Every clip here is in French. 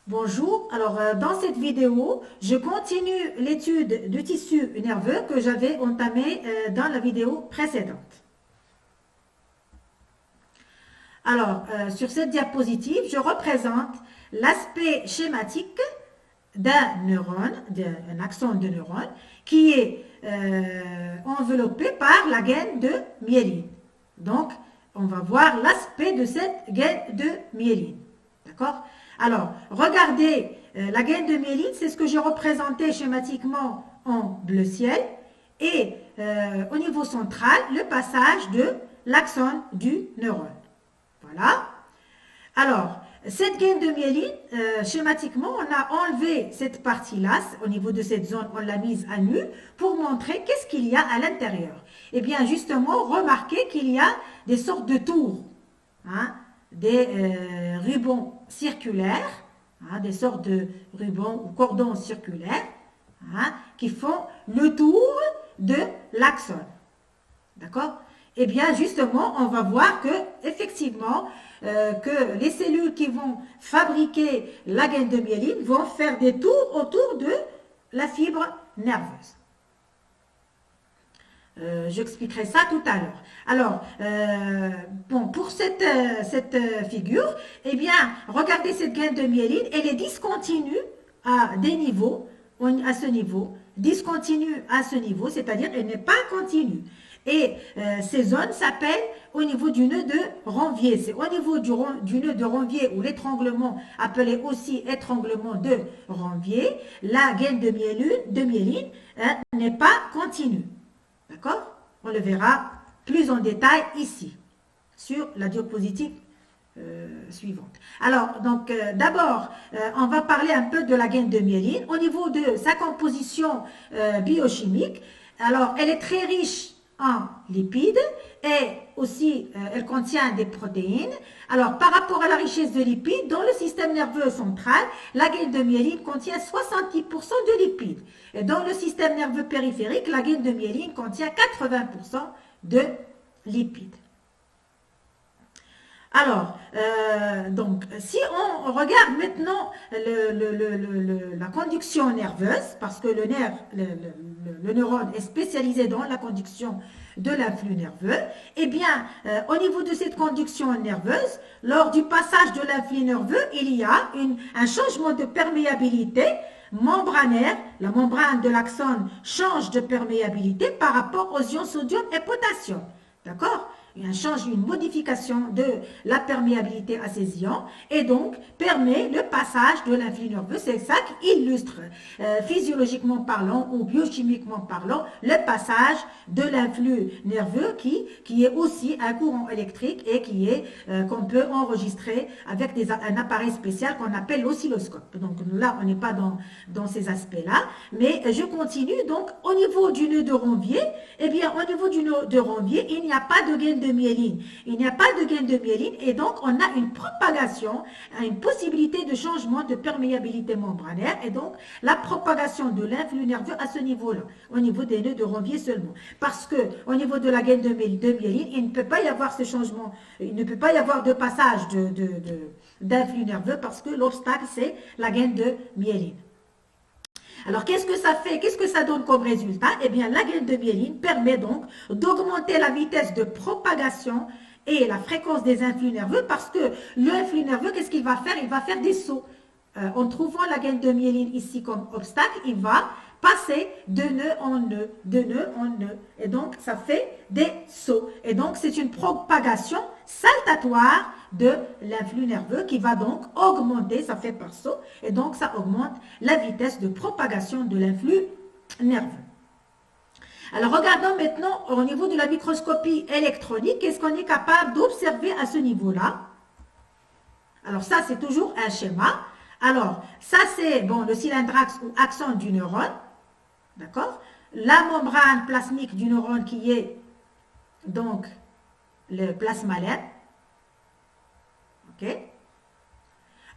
Bonjour, dans cette vidéo, je continue l'étude du tissu nerveux que j'avais entamé dans la vidéo précédente. Sur cette diapositive, je représente l'aspect schématique d'un neurone, d'un axone de neurone, qui est enveloppé par la gaine de myéline. Donc, on va voir l'aspect de cette gaine de myéline. D'accord? Alors, regardez, la gaine de myéline, c'est ce que j'ai représenté schématiquement en bleu ciel. Et au niveau central, le passage de l'axone du neurone. Voilà. Alors, cette gaine de myéline, schématiquement, on a enlevé cette partie-là, au niveau de cette zone, on l'a mise à nu pour montrer qu'est-ce qu'il y a à l'intérieur. Eh bien, justement, remarquez qu'il y a des sortes de tours, hein, des rubans circulaires, hein, des sortes de rubans ou cordons circulaires, hein, qui font le tour de l'axone. D'accord? Eh bien, justement, on va voir que, effectivement, que les cellules qui vont fabriquer la gaine de myéline vont faire des tours autour de la fibre nerveuse. J'expliquerai ça tout à l'heure. Alors, pour cette figure, eh bien, regardez cette gaine de myéline, elle est discontinue à des niveaux, à ce niveau, discontinue à ce niveau, c'est-à-dire elle n'est pas continue. Et ces zones s'appellent au niveau du nœud de Ranvier. C'est au niveau du nœud de Ranvier ou l'étranglement, appelé aussi étranglement de Ranvier, la gaine de myéline n'est pas continue. D'accord? On le verra plus en détail ici, sur la diapositive suivante. Alors, donc, d'abord, on va parler un peu de la gaine de myéline. Au niveau de sa composition biochimique, alors, elle est très riche en lipides et aussi elle contient des protéines. Alors, par rapport à la richesse de lipides, dans le système nerveux central, la gaine de myéline contient 70% de lipides. Et dans le système nerveux périphérique, la gaine de myéline contient 80% de lipides. Alors, donc, si on regarde maintenant la conduction nerveuse, parce que le neurone est spécialisé dans la conduction de l'influx nerveux, eh bien, au niveau de cette conduction nerveuse, lors du passage de l'influx nerveux, il y a un changement de perméabilité membranaire. La membrane de l'axone change de perméabilité par rapport aux ions sodium et potassium. D'accord? Il y a une modification de la perméabilité à ces ions et donc permet le passage de l'influx nerveux. C'est ça qui illustre physiologiquement parlant ou biochimiquement parlant le passage de l'influx nerveux qui est aussi un courant électrique et qu'on peut enregistrer avec un appareil spécial qu'on appelle l'oscilloscope. Donc là, on n'est pas dans ces aspects-là, mais je continue. Donc au niveau du nœud de Ranvier, eh bien au niveau du nœud de Ranvier, il n'y a pas de gaine de myéline. Il n'y a pas de gaine de myéline et donc on a une propagation, une possibilité de changement de perméabilité membranaire et donc la propagation de l'influx nerveux à ce niveau-là, au niveau des nœuds de Ranvier seulement. Parce que au niveau de la gaine de myéline, il ne peut pas y avoir ce changement, il ne peut pas y avoir de passage d'influx nerveux parce que l'obstacle c'est la gaine de myéline. Alors, qu'est-ce que ça fait? Qu'est-ce que ça donne comme résultat? Eh bien, la gaine de myéline permet donc d'augmenter la vitesse de propagation et la fréquence des influx nerveux parce que l'influx nerveux, qu'est-ce qu'il va faire? Il va faire des sauts. En trouvant la gaine de myéline ici comme obstacle, il va passer de nœud en nœud, de nœud en nœud. Et donc, ça fait des sauts. Et donc, c'est une propagation saltatoire de l'influx nerveux qui va donc augmenter, ça fait par saut, et donc ça augmente la vitesse de propagation de l'influx nerveux. Alors, regardons maintenant au niveau de la microscopie électronique, qu'est-ce qu'on est capable d'observer à ce niveau-là? Alors, ça, c'est toujours un schéma. Alors, ça, c'est le cylindre-axe ou axone du neurone. D'accord? La membrane plasmique du neurone qui est donc le plasmalène. OK?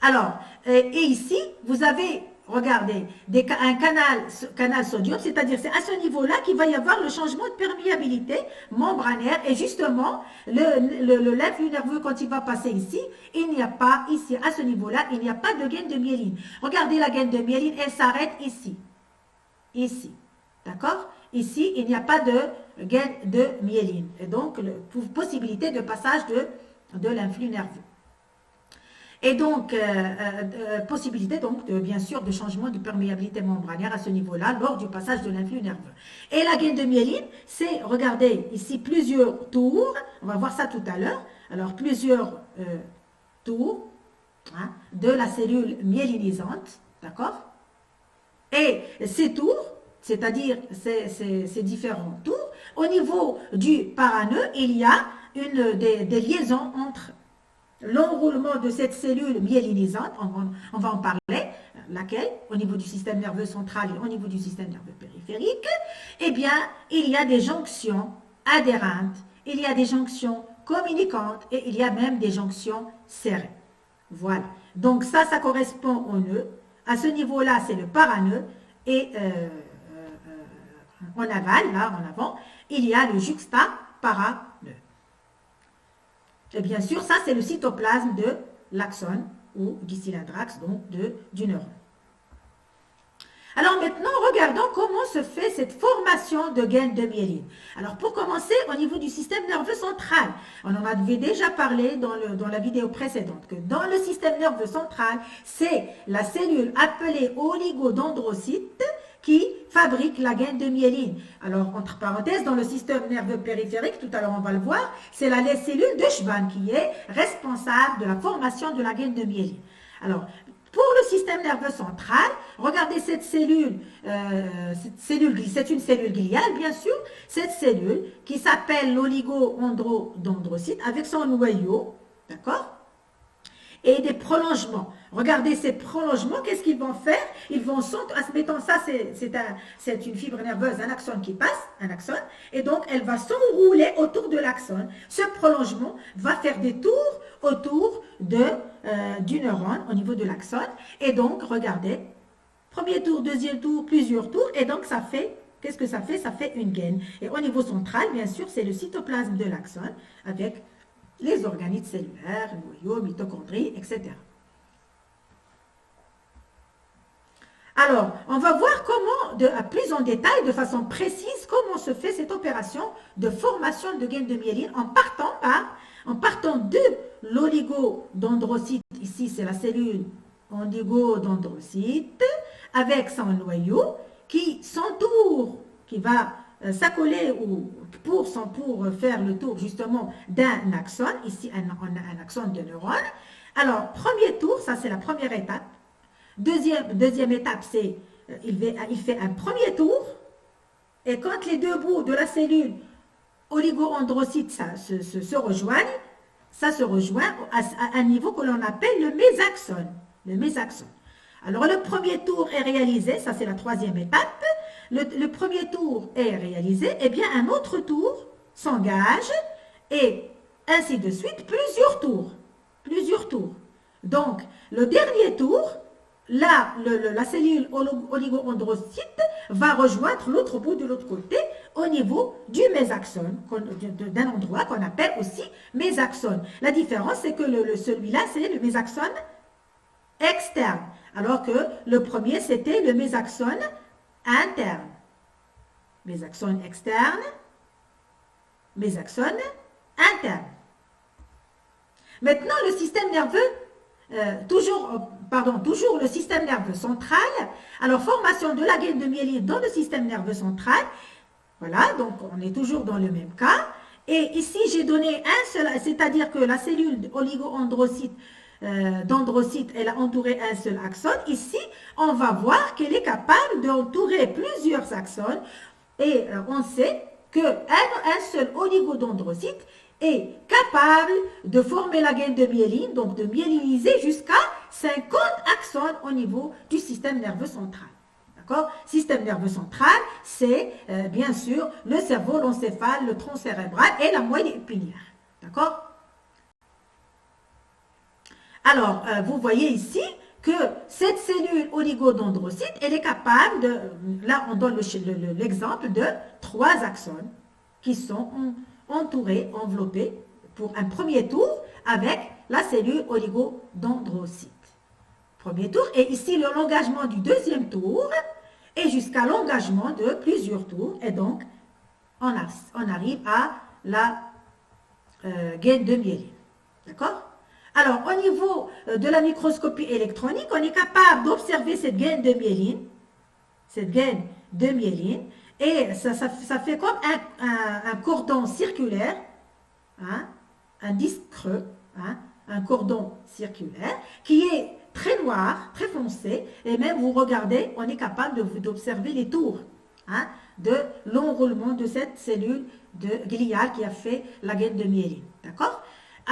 Alors, et ici, vous avez regardez, un canal sodium, c'est-à-dire c'est à ce niveau-là qu'il va y avoir le changement de perméabilité membranaire. Et justement, l'influx nerveux, quand il va passer ici, il n'y a pas, ici, à ce niveau-là, il n'y a pas de gaine de myéline. Regardez la gaine de myéline, elle s'arrête ici. Ici. D'accord? Ici, il n'y a pas de gaine de myéline. Et donc, possibilité de passage de l'influx nerveux. Et donc, possibilité, donc, bien sûr, de changement de perméabilité membranaire à ce niveau-là lors du passage de l'influx nerveux. Et la gaine de myéline, c'est, regardez, ici, plusieurs tours. On va voir ça tout à l'heure. Alors, plusieurs tours hein, de la cellule myélinisante. D'accord? Et ces tours, c'est-à-dire ces différents tours, au niveau du paraneux, il y a des liaisons entre l'enroulement de cette cellule myélinisante, on va en parler, laquelle, au niveau du système nerveux central et au niveau du système nerveux périphérique, eh bien, il y a des jonctions adhérentes, il y a des jonctions communicantes et il y a même des jonctions serrées. Voilà. Donc ça correspond au nœud. À ce niveau-là, c'est le paraneux et en aval, là, en avant, il y a le juxtaparaneux. Et bien sûr, ça, c'est le cytoplasme de l'axone ou du cylindrax, donc du neurone. Alors maintenant, regardons comment se fait cette formation de gaine de myéline. Alors pour commencer, au niveau du système nerveux central, on en avait déjà parlé dans la vidéo précédente, que dans le système nerveux central, c'est la cellule appelée oligodendrocyte qui fabrique la gaine de myéline. Alors, entre parenthèses, dans le système nerveux périphérique, tout à l'heure on va le voir, c'est la cellule de Schwann qui est responsable de la formation de la gaine de myéline. Alors, pour le système nerveux central, regardez cette cellule, c'est une cellule gliale bien sûr, cette cellule qui s'appelle l'oligodendrocyte avec son noyau, d'accord? Et des prolongements. Regardez ces prolongements, qu'est-ce qu'ils vont faire? Ils vont mettons ça, c'est une fibre nerveuse, un axone qui passe, un axone, et donc elle va s'enrouler autour de l'axone. Ce prolongement va faire des tours autour du neurone au niveau de l'axone. Et donc, regardez, premier tour, deuxième tour, plusieurs tours, et donc ça fait, qu'est-ce que ça fait? Ça fait une gaine. Et au niveau central, bien sûr, c'est le cytoplasme de l'axone avec les organites cellulaires, noyaux, mitochondries, etc. Alors, on va voir comment, plus en détail, de façon précise, comment se fait cette opération de formation de gaine de myéline en partant de l'oligodendrocyte. Ici, c'est la cellule oligodendrocyte avec son noyau qui s'entoure, qui va s'accoler pour faire le tour justement d'un axone. Ici, un axone de neurone. Alors, premier tour, ça c'est la première étape. Deuxième étape, c'est il fait un premier tour et quand les deux bouts de la cellule oligodendrocyte se rejoignent, ça se rejoint à un niveau que l'on appelle le mésaxone. Le mésaxone. Alors le premier tour est réalisé, ça c'est la troisième étape. Le premier tour est réalisé, et bien un autre tour s'engage et ainsi de suite, plusieurs tours. Plusieurs tours. Donc le dernier tour, là, la cellule oligodendrocyte va rejoindre l'autre bout de l'autre côté au niveau du mésaxone, d'un endroit qu'on appelle aussi mésaxone. La différence, c'est que celui-là, c'est le mésaxone externe, alors que le premier, c'était le mésaxone interne. Mésaxone externe, mésaxone interne. Maintenant, le système nerveux, toujours le système nerveux central. Alors, formation de la gaine de myéline dans le système nerveux central. Voilà, donc on est toujours dans le même cas. Et ici, j'ai donné un seul, c'est-à-dire que la cellule oligodendrocyte, elle a entouré un seul axone. Ici, on va voir qu'elle est capable d'entourer plusieurs axones. Et on sait qu'un seul oligodendrocyte est capable de former la gaine de myéline, donc de myéliniser jusqu'à 50 axones au niveau du système nerveux central. D'accord? Système nerveux central, c'est bien sûr le cerveau, l'encéphale, le tronc cérébral et la moelle épinière. D'accord? Alors, vous voyez ici que cette cellule oligodendrocyte, elle est capable de, là on donne l'exemple de 3 axones qui sont entourés, enveloppés pour un premier tour avec la cellule oligodendrocyte. Premier tour, et ici l'engagement du deuxième tour et jusqu'à l'engagement de plusieurs tours, et donc on arrive à la gaine de myéline. D'accord? Alors, au niveau de la microscopie électronique, on est capable d'observer cette gaine de myéline. Et ça fait comme un cordon circulaire, hein, un disque creux, hein, un cordon circulaire, qui est très noir, très foncé, et même vous regardez, on est capable d'observer les tours, hein, de l'enroulement de cette cellule gliale qui a fait la gaine de myéline. D'accord?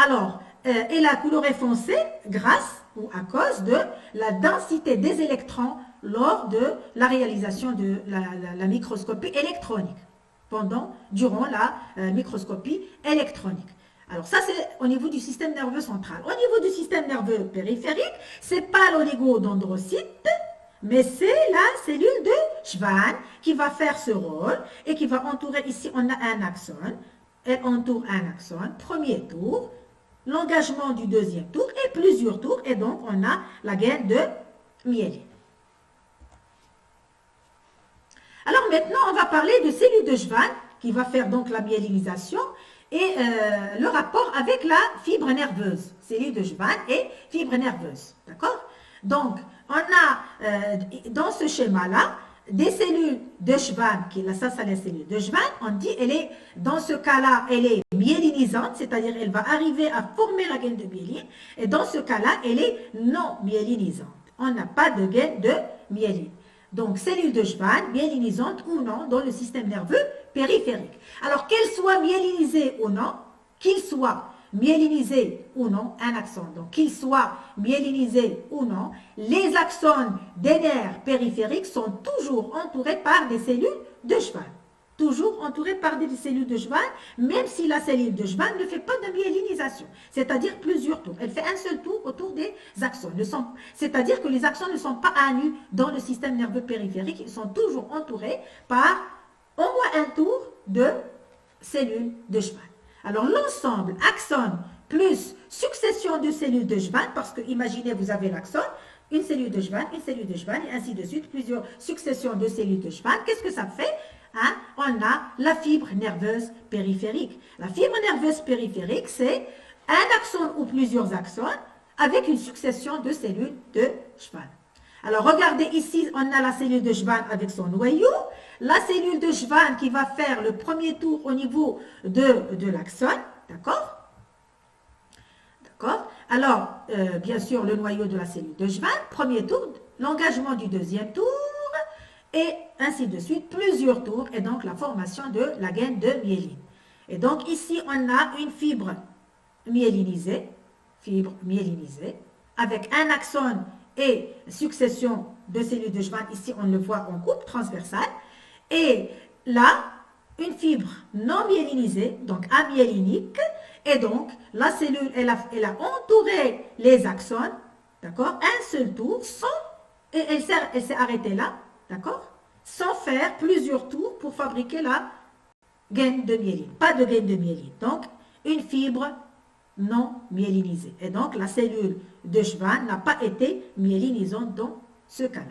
Alors, et la couleur est foncée grâce ou à cause de la densité des électrons lors de la réalisation de la microscopie électronique, durant la microscopie électronique. Alors ça, c'est au niveau du système nerveux central. Au niveau du système nerveux périphérique, ce n'est pas l'oligodendrocyte, mais c'est la cellule de Schwann qui va faire ce rôle et qui va entourer, ici on a un axone, elle entoure un axone, premier tour, l'engagement du deuxième tour et plusieurs tours, et donc on a la gaine de myéline. Alors maintenant, on va parler de cellule de Schwann qui va faire donc la myélinisation et le rapport avec la fibre nerveuse, cellule de Schwann et fibre nerveuse, d'accord? Donc, on a dans ce schéma-là des cellules de Schwann, ça c'est la cellule de Schwann, on dit, dans ce cas-là, elle est myélinisante, c'est-à-dire elle va arriver à former la gaine de myéline, et dans ce cas-là, elle est non myélinisante. On n'a pas de gaine de myéline. Donc, cellule de Schwann, myélinisante ou non, dans le système nerveux périphérique. Alors, qu'elle soit myélinisée ou non, qu'il soit myélinisé ou non, un axone. Donc, qu'il soit myélinisé ou non, les axones des nerfs périphériques sont toujours entourés par des cellules de Schwann. Toujours entourés par des cellules de Schwann, même si la cellule de Schwann ne fait pas de myélinisation, c'est-à-dire plusieurs tours. Elle fait un seul tour autour des axones. C'est-à-dire que les axones ne sont pas à nu dans le système nerveux périphérique, ils sont toujours entourés par au moins un tour de cellules de Schwann. Alors l'ensemble axone plus succession de cellules de Schwann, parce que imaginez vous avez l'axone, une cellule de Schwann, et ainsi de suite, plusieurs successions de cellules de Schwann. Qu'est-ce que ça fait? Hein? On a la fibre nerveuse périphérique. La fibre nerveuse périphérique, c'est un axone ou plusieurs axones avec une succession de cellules de Schwann. Alors regardez ici, on a la cellule de Schwann avec son noyau, la cellule de Schwann qui va faire le premier tour au niveau de l'axone, d'accord? D'accord? Alors, bien sûr, le noyau de la cellule de Schwann, premier tour, l'engagement du deuxième tour, et ainsi de suite, plusieurs tours, et donc la formation de la gaine de myéline. Et donc ici, on a une fibre myélinisée, avec un axone et succession de cellules de Schwann, ici on le voit en coupe transversale, et là, une fibre non myélinisée, donc amyélinique, et donc la cellule, elle a entouré les axones, d'accord, un seul tour, et elle s'est arrêtée là, d'accord, sans faire plusieurs tours pour fabriquer la gaine de myéline. Pas de gaine de myéline. Donc, une fibre non myélinisée. Et donc, la cellule de Schwann n'a pas été myélinisante dans ce cas-là.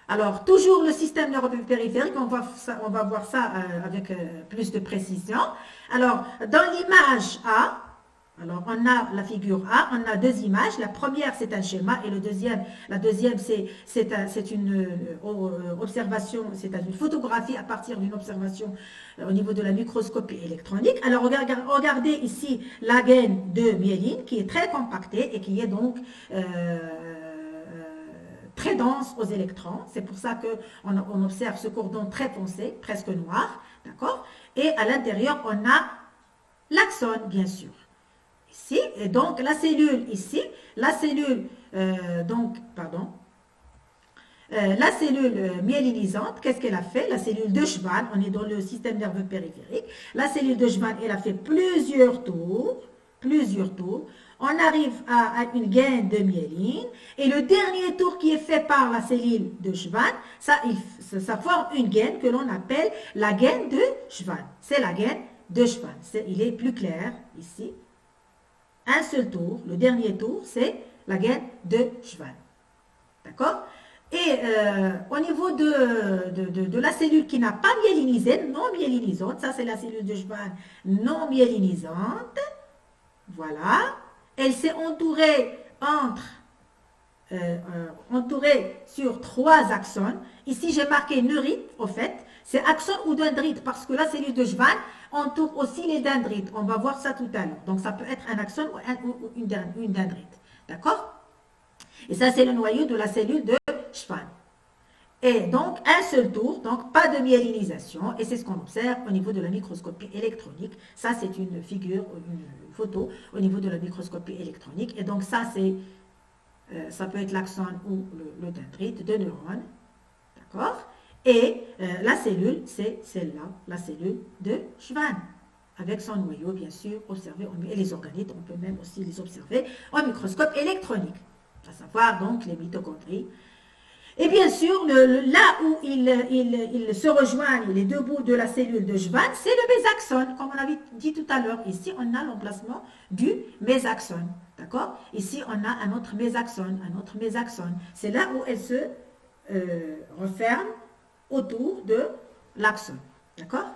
Alors, toujours le système nerveux périphérique, on va voir ça avec plus de précision. Alors, dans l'image A, alors on a la figure A, on a deux images. La première, c'est un schéma, et la deuxième, c'est une observation, c'est une photographie à partir d'une observation au niveau de la microscopie électronique. Alors, regardez ici la gaine de myéline qui est très compactée et qui est donc très dense aux électrons. C'est pour ça qu'on observe ce cordon très foncé, presque noir, d'accord? Et à l'intérieur, on a l'axone, bien sûr. Ici, et donc la cellule ici, la cellule myélinisante, qu'est-ce qu'elle a fait? La cellule de Schwann, on est dans le système nerveux périphérique. La cellule de Schwann, elle a fait plusieurs tours. on arrive à une gaine de myéline, et le dernier tour qui est fait par la cellule de Schwann, ça forme une gaine que l'on appelle la gaine de Schwann. C'est la gaine de Schwann. Il est plus clair ici. Un seul tour, le dernier tour, c'est la gaine de Schwann. D'accord? Et au niveau de la cellule qui n'a pas myélinisé, non myélinisante, ça c'est la cellule de Schwann non myélinisante, voilà, elle s'est entourée entourée sur 3 axones. Ici j'ai marqué neurite, au fait, c'est axone ou dendrite, parce que la cellule de Schwann entoure aussi les dendrites, on va voir ça tout à l'heure, donc ça peut être un axone ou une dendrite, d'accord? Et ça c'est le noyau de la cellule de Schwann. Et donc, un seul tour, donc pas de myélinisation, et c'est ce qu'on observe au niveau de la microscopie électronique. Ça, c'est une figure, une photo au niveau de la microscopie électronique. Et donc, ça, ça peut être l'axone ou le dendrite de neurones. D'accord? Et la cellule, c'est celle-là, la cellule de Schwann, avec son noyau, bien sûr, observé, et les organites, on peut même aussi les observer au microscope électronique, à savoir donc les mitochondries. Et bien sûr, là où ils se rejoignent, les 2 bouts de la cellule de Schwann, c'est le mésaxone, comme on avait dit tout à l'heure. Ici, on a l'emplacement du mésaxone, d'accord? Ici, on a un autre mésaxone, C'est là où elle se referme autour de l'axone, d'accord?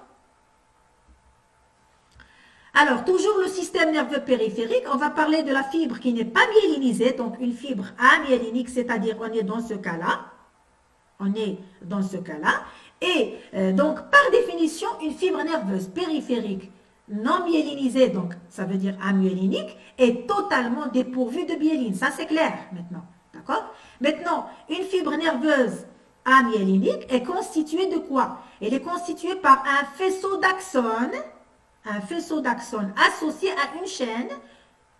Alors, toujours le système nerveux périphérique, on va parler de la fibre qui n'est pas myélinisée, donc une fibre amyélinique, c'est-à-dire on est dans ce cas-là. Et donc, par définition, une fibre nerveuse périphérique non myélinisée, donc ça veut dire amyélinique, est totalement dépourvue de myéline. Ça, c'est clair maintenant, d'accord? Maintenant, une fibre nerveuse amyélinique est constituée de quoi? Elle est constituée par un faisceau d'axones, associé à une chaîne,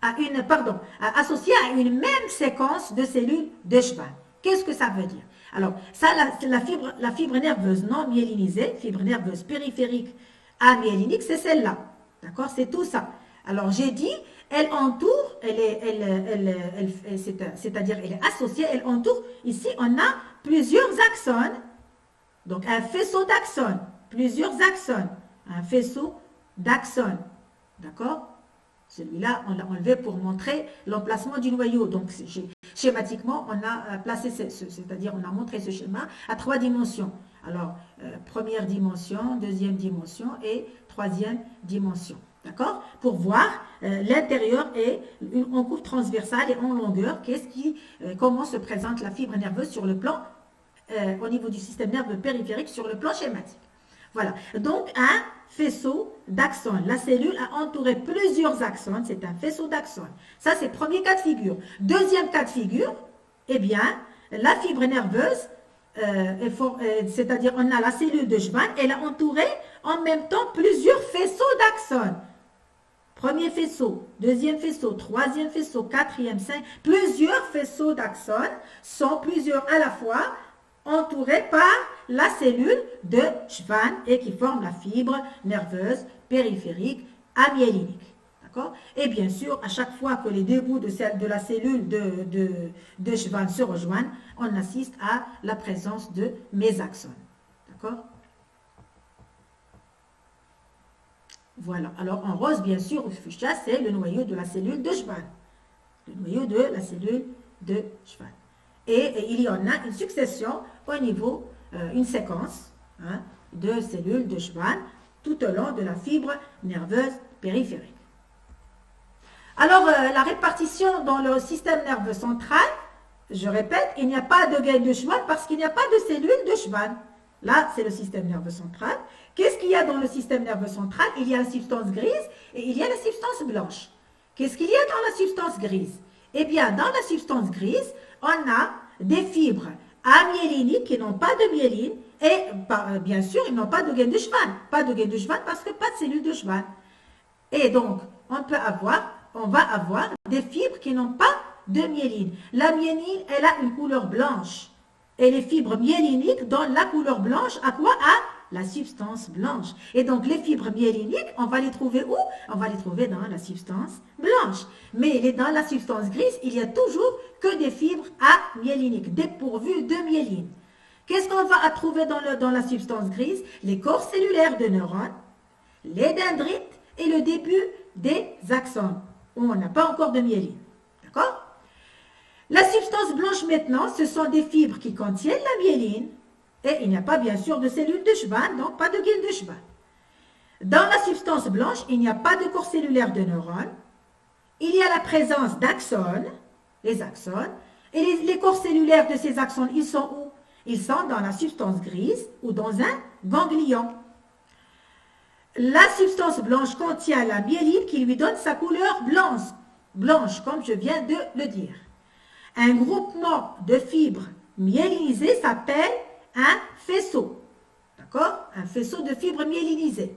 associé à une même séquence de cellules de Schwann. Qu'est-ce que ça veut dire? Alors, ça, la fibre nerveuse non myélinisée, fibre nerveuse périphérique amyélinique, c'est celle-là. D'accord? C'est tout ça. Alors, j'ai dit, elle entoure, c'est-à-dire elle est associée, elle entoure, ici, on a plusieurs axones. Donc, un faisceau d'axones, plusieurs axones, un faisceau d'axones, d'accord? Celui-là, on l'a enlevé pour montrer l'emplacement du noyau. Donc, schématiquement, on a placé, c'est-à-dire on a montré ce schéma à 3 dimensions. Alors, première dimension, deuxième dimension et troisième dimension, d'accord? Pour voir l'intérieur et en coupe transversale et en longueur, comment se présente la fibre nerveuse sur le plan, au niveau du système nerveux périphérique, sur le plan schématique. Voilà, donc un faisceau d'axones. La cellule a entouré plusieurs axones, c'est un faisceau d'axones. Ça, c'est le premier cas de figure. Deuxième cas de figure, eh bien, la fibre nerveuse, c'est-à-dire on a la cellule de Schwann, elle a entouré en même temps plusieurs faisceaux d'axones. Premier faisceau, deuxième faisceau, troisième faisceau, quatrième, cinquième, plusieurs faisceaux d'axones sont plusieurs à la fois, entourés par la cellule de Schwann et qui forme la fibre nerveuse périphérique amyélinique. D'accord? Et bien sûr, à chaque fois que les 2 bouts de la cellule de Schwann se rejoignent, on assiste à la présence de mésaxones. D'accord? Voilà. Alors, en rose, bien sûr, au fuchsia, c'est le noyau de la cellule de Schwann. Le noyau de la cellule de Schwann. Et il y en a une succession au niveau, une séquence de cellules de Schwann tout au long de la fibre nerveuse périphérique. Alors, la répartition dans le système nerveux central, je répète, il n'y a pas de gaine de Schwann parce qu'il n'y a pas de cellules de Schwann. Là, c'est le système nerveux central. Qu'est-ce qu'il y a dans le système nerveux central? Il y a la substance grise et il y a la substance blanche. Qu'est-ce qu'il y a dans la substance grise? Eh bien, dans la substance grise, on a des fibres amyéliniques qui n'ont pas de myéline et bien sûr, ils n'ont pas de gaine de Schwann. Pas de gaine de Schwann parce que pas de cellules de Schwann. Et donc, on va avoir des fibres qui n'ont pas de myéline. La myéline, elle a une couleur blanche. Et les fibres myéliniques donnent la couleur blanche à quoi? la substance blanche. Et donc, les fibres myéliniques, on va les trouver où? On va les trouver dans la substance blanche. Mais dans la substance grise, il y a toujours que des fibres amyéliniques, dépourvues de myéline. Qu'est-ce qu'on va trouver dans la substance grise? Les corps cellulaires de neurones, les dendrites et le début des axones, où on n'a pas encore de myéline. D'accord? La substance blanche maintenant, ce sont des fibres qui contiennent la myéline, et il n'y a pas bien sûr de cellules de Schwann, donc pas de gaine de Schwann. Dans la substance blanche, il n'y a pas de corps cellulaire de neurones, il y a la présence d'axones, les axones, et les corps cellulaires de ces axones, ils sont où? Ils sont dans la substance grise ou dans un ganglion. La substance blanche contient la myéline qui lui donne sa couleur blanche, comme je viens de le dire. Un groupement de fibres myélinisées s'appelle un faisceau. D'accord? Un faisceau de fibres myélinisées.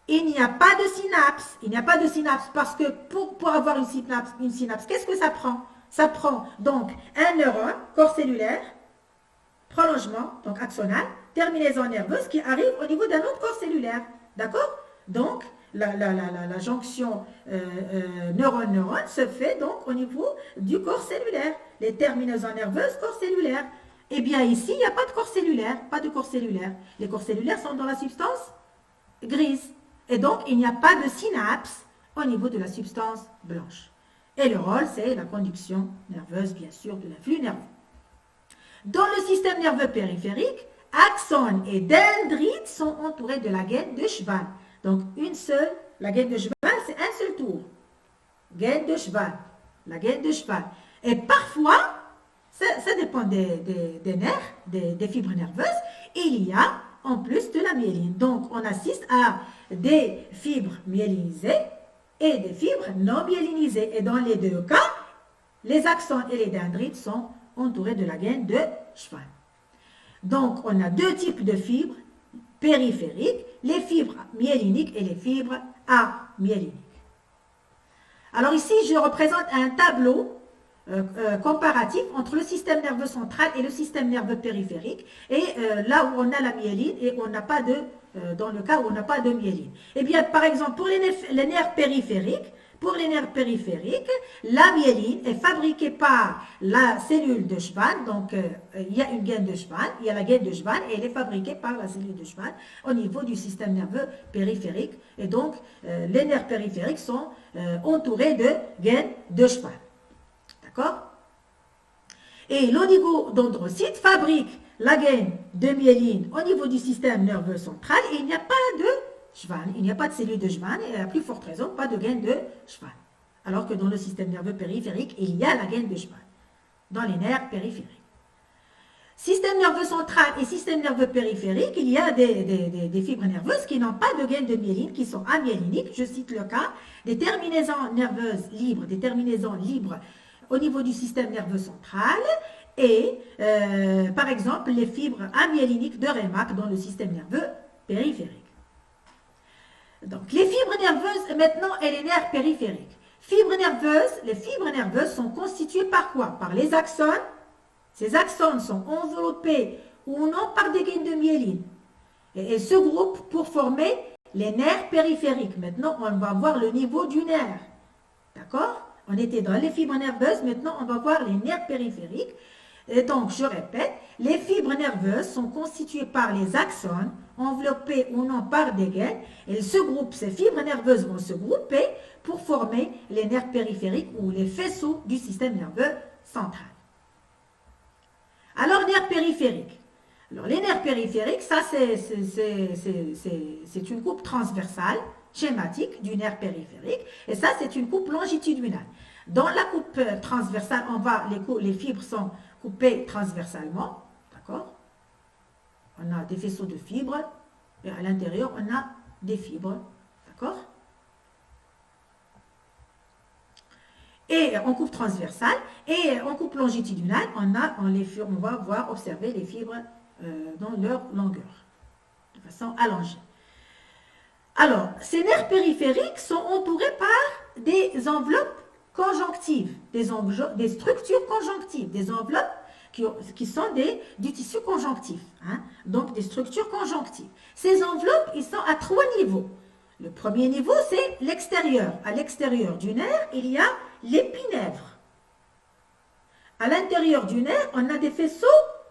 Il n'y a pas de synapse. Il n'y a pas de synapse parce que pour avoir une synapse, qu'est-ce que ça prend? Ça prend donc un neurone, corps cellulaire, prolongement, donc axonal, terminaison nerveuse qui arrive au niveau d'un autre corps cellulaire. D'accord? Donc, la jonction neurone-neurone se fait donc au niveau du corps cellulaire. Les terminaisons nerveuses, corps cellulaire. Eh bien, ici, il n'y a pas de corps cellulaire, pas de corps cellulaire. Les corps cellulaires sont dans la substance grise. Et donc, il n'y a pas de synapse au niveau de la substance blanche. Et le rôle, c'est la conduction nerveuse, bien sûr, de l'influx nerveux. Dans le système nerveux périphérique, axones et dendrites sont entourés de la gaine de Schwann. Donc, la gaine de Schwann, c'est un seul tour. Gaine de Schwann, la gaine de Schwann. Et parfois, ça dépend des nerfs, des fibres nerveuses, il y a en plus de la myéline. Donc, on assiste à des fibres myélinisées et des fibres non myélinisées. Et dans les deux cas, les axones et les dendrites sont entourés de la gaine de Schwann. Donc, on a deux types de fibres périphériques, les fibres myéliniques et les fibres amyéliniques. Alors ici, je représente un tableau comparatif entre le système nerveux central et le système nerveux périphérique, et là où on a la myéline et on n'a pas dans le cas où on n'a pas de myéline. Eh bien, par exemple, pour les nerfs périphériques, la myéline est fabriquée par la cellule de Schwann, donc il y a une gaine de Schwann, il y a la gaine de Schwann et elle est fabriquée par la cellule de Schwann au niveau du système nerveux périphérique. Et donc, les nerfs périphériques sont entourés de gaines de Schwann. D'accord? Et l'oligodendrocyte fabrique la gaine de myéline au niveau du système nerveux central et il n'y a pas de Schwann, il n'y a pas de cellule de Schwann et à plus forte raison, pas de gaine de Schwann. Alors que dans le système nerveux périphérique, il y a la gaine de Schwann, dans les nerfs périphériques. Système nerveux central et système nerveux périphérique, il y a des fibres nerveuses qui n'ont pas de gaine de myéline, qui sont amyéliniques. Je cite le cas des terminaisons nerveuses libres, au niveau du système nerveux central et, par exemple, les fibres amyéliniques de Remack dans le système nerveux périphérique. Donc, les fibres nerveuses, maintenant, et les nerfs périphériques. Les fibres nerveuses sont constituées par quoi? Par les axones. Ces axones sont enveloppés ou non par des gaines de myéline. Et se groupent pour former les nerfs périphériques. Maintenant, on va voir le niveau du nerf. D'accord? On était dans les fibres nerveuses, maintenant on va voir les nerfs périphériques. Et donc, je répète, les fibres nerveuses sont constituées par les axones, enveloppés ou non par des gaines. Ces fibres nerveuses vont se grouper pour former les nerfs périphériques ou les faisceaux du système nerveux central. Alors, nerfs périphériques. Alors, les nerfs périphériques, ça c'est une coupe transversale, schématique du nerf périphérique, et ça c'est une coupe longitudinale. Dans la coupe transversale, les fibres sont coupées transversalement, d'accord? On a des faisceaux de fibres, et à l'intérieur on a des fibres, d'accord? Et en coupe transversale, et en coupe longitudinale, on va observer les fibres dans leur longueur, de façon allongée. Alors, ces nerfs périphériques sont entourés par des enveloppes conjonctives, des structures conjonctives, des enveloppes qui sont du tissu conjonctif, hein, donc des structures conjonctives. Ces enveloppes, ils sont à 3 niveaux. Le premier niveau, c'est l'extérieur. À l'extérieur du nerf, il y a l'épinèvre. À l'intérieur du nerf, on a des faisceaux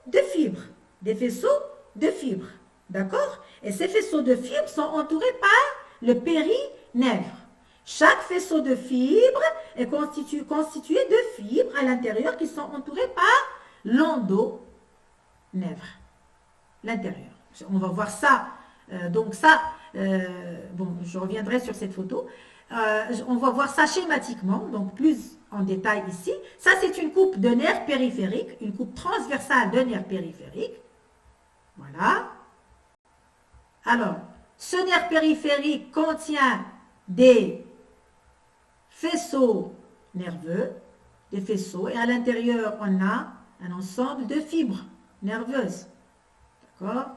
de fibres. Des faisceaux de fibres. D'accord? Et ces faisceaux de fibres sont entourés par le périnèvre. Chaque faisceau de fibres est constitué de fibres à l'intérieur qui sont entourées par l'endonèvre. L'intérieur. On va voir ça. Donc ça, bon, je reviendrai sur cette photo. On va voir ça schématiquement, donc plus en détail ici. Ça, c'est une coupe de nerf périphérique, une coupe transversale de nerf périphérique. Voilà. Alors, ce nerf périphérique contient des faisceaux nerveux, des faisceaux, et à l'intérieur, on a un ensemble de fibres nerveuses. D'accord?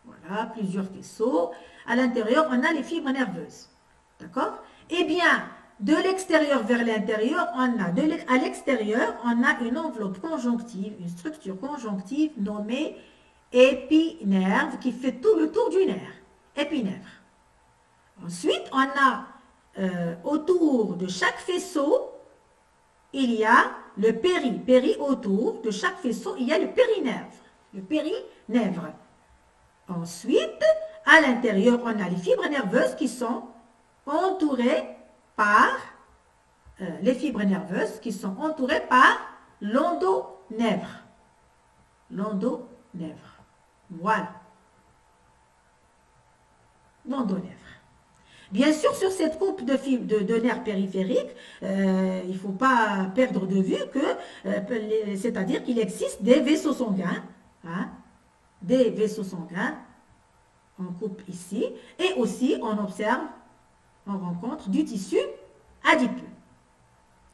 Voilà, plusieurs faisceaux. À l'intérieur, on a les fibres nerveuses. D'accord? Eh bien, de l'extérieur vers l'intérieur, à l'extérieur, on a une enveloppe conjonctive, une structure conjonctive nommée épinerve qui fait tout le tour du nerf. Épinerve. Ensuite, on a autour de chaque faisceau, il y a le péri autour de chaque faisceau, il y a le périnèvre. Le périnèvre. Ensuite, à l'intérieur, on a les fibres nerveuses qui sont entourées par l'endonèvre. L'endonèvre. Voilà. L'endonèvre. Bien sûr, sur cette coupe de fibres de nerfs périphériques, il ne faut pas perdre de vue que, c'est-à-dire qu'il existe des vaisseaux sanguins, hein, des vaisseaux sanguins, on coupe ici, et aussi on observe, on rencontre du tissu adipeux.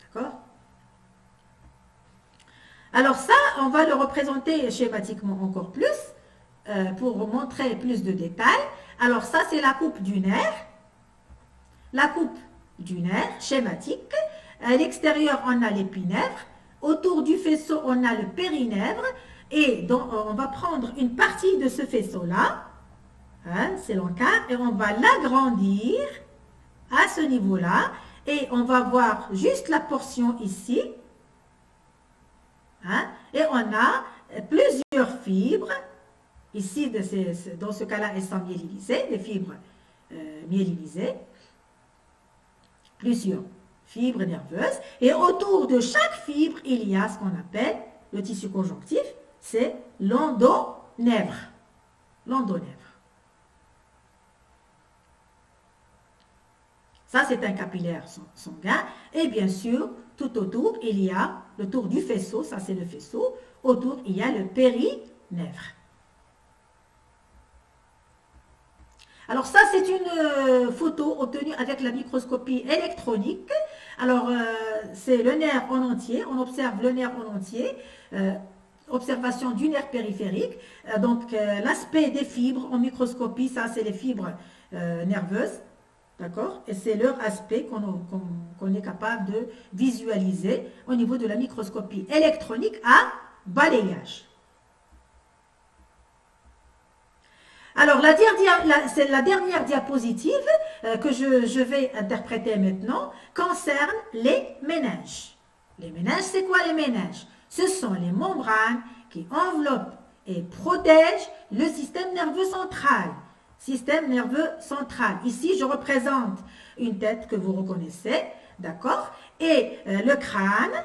D'accord? Alors ça, on va le représenter schématiquement encore plus, pour montrer plus de détails. Alors ça, c'est la coupe du nerf. La coupe du nerf, schématique. À l'extérieur, on a l'épinèvre. Autour du faisceau, on a le périnèvre. Et donc, on va prendre une partie de ce faisceau-là, hein, c'est l'encart, et on va l'agrandir à ce niveau-là. Et on va voir juste la portion ici. Hein, et on a plusieurs fibres. Ici, dans ce cas-là, elles sont myélinisées, des fibres myélinisées. Plusieurs fibres nerveuses. Et autour de chaque fibre, il y a ce qu'on appelle le tissu conjonctif, c'est l'endonèvre. L'endonèvre. Ça, c'est un capillaire sanguin. Et bien sûr, tout autour, il y a le tour du faisceau, ça c'est le faisceau. Autour, il y a le périnèvre. Alors ça, c'est une photo obtenue avec la microscopie électronique. Alors, c'est le nerf en entier. On observe le nerf en entier. Observation du nerf périphérique. Donc, l'aspect des fibres en microscopie, ça, c'est les fibres nerveuses. D'accord? Et c'est leur aspect qu'on est capable de visualiser au niveau de la microscopie électronique à balayage. Alors, c'est la dernière diapositive que je vais interpréter maintenant concerne les méninges. Les méninges, c'est quoi les méninges? Ce sont les membranes qui enveloppent et protègent le système nerveux central. Système nerveux central. Ici, je représente une tête que vous reconnaissez, d'accord? Et le crâne,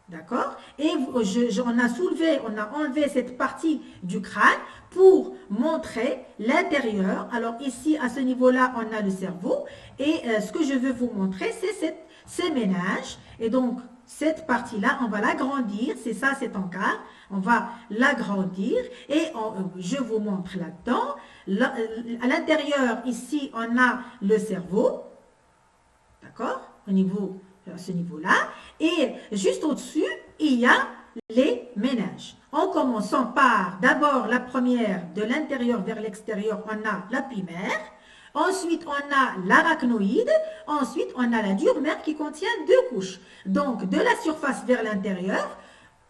d'accord? Et on a enlevé cette partie du crâne pour montrer l'intérieur. Alors ici, à ce niveau-là, on a le cerveau. Et ce que je veux vous montrer, c'est ces méninges. Et donc, cette partie-là, on va l'agrandir. C'est ça, cet encart. On va l'agrandir. Et je vous montre là-dedans. À l'intérieur, ici, on a le cerveau. D'accord? À ce niveau-là. Et juste au-dessus, il y a les méninges. En commençant par, d'abord, la première, de l'intérieur vers l'extérieur, on a la pimère. Ensuite, on a l'arachnoïde. Ensuite, on a la dure mère qui contient 2 couches. Donc, de la surface vers l'intérieur,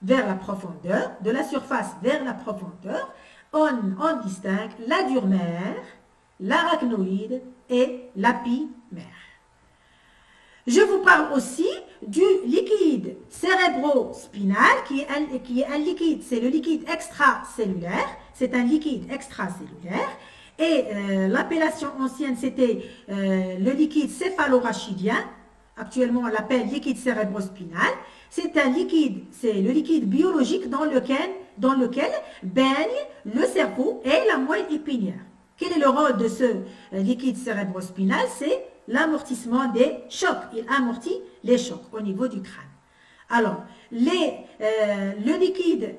vers la profondeur, de la surface vers la profondeur, on distingue la dure mère, l'arachnoïde et l'apimère. Je vous parle aussi du liquide cérébrospinal qui est un liquide, c'est le liquide extracellulaire, c'est un liquide extracellulaire et l'appellation ancienne c'était le liquide céphalorachidien, actuellement on l'appelle liquide cérébrospinal, c'est un liquide, c'est le liquide biologique dans lequel baigne le cerveau et la moelle épinière. Quel est le rôle de ce liquide cérébrospinal? C'est l'amortissement des chocs. Il amortit les chocs au niveau du crâne. Alors, le liquide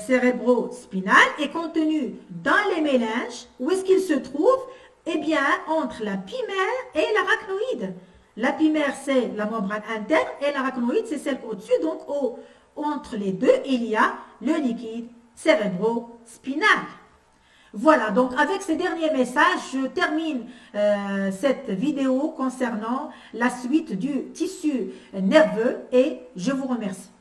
cérébrospinal est contenu dans les méninges. Où est-ce qu'il se trouve? Eh bien, entre la pimère et l'arachnoïde. La pimère, c'est la membrane interne et l'arachnoïde, c'est celle au-dessus. Donc, entre les deux, il y a le liquide cérébrospinal. Voilà, donc avec ces derniers messages, je termine cette vidéo concernant la suite du tissu nerveux et je vous remercie.